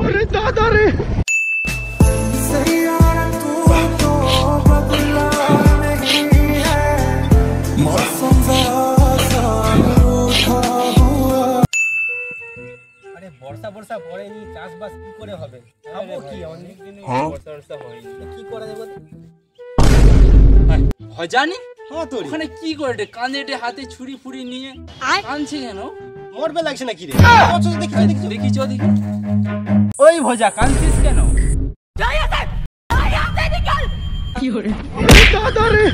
अरे दादा रे বর্ষা বর্ষা পড়েনি, চাষবাস কি করে হবে? খাবো কি? অনেক দিন বর্ষা বর্ষা হয়নি, কি করা যাবে? ভজানি হ্যাঁ তোর ওখানে কি করে কাঁধে হাতে ছুরি ফুরি নিয়ে কাঁদছে কেন? মরবে লাগছে নাকি রে? দেখি চো দেখি। ওই ভজা কাঁদছিস কেন? কি হরে দাদা রে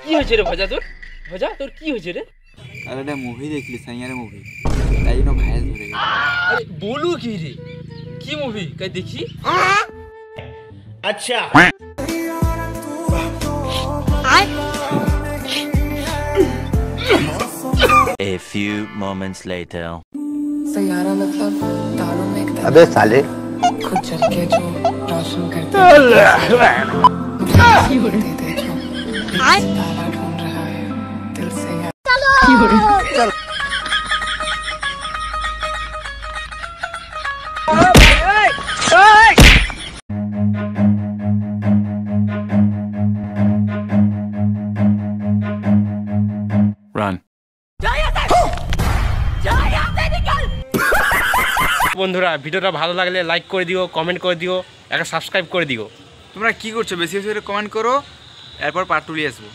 কি হয়েছে রে ভজা তোর? ভজা তোর কি হয়েছে রে? আরে একটা মুভি দেখলি, সাইয়ারে মুভি, তাই জন্য ভাইরাল ধরে গেল। আরে বলু কি রে? কি মুভি কাই দেখি? আচ্ছা A few moments later. सयारा मतलब तारों में एक अबे साले खुद चल के जो रोशन करते दे दे जो तारा ढूंढ रहा है दिल से यार Run. বন্ধুরা, ভিডিওটা ভালো লাগলে লাইক করে দিও, কমেন্ট করে দিও, একটা সাবস্ক্রাইব করে দিও। তোমরা কি করছো? বেশি বেশি করে কমেন্ট করো, এরপর পার্ট 2 নিয়ে আসবো।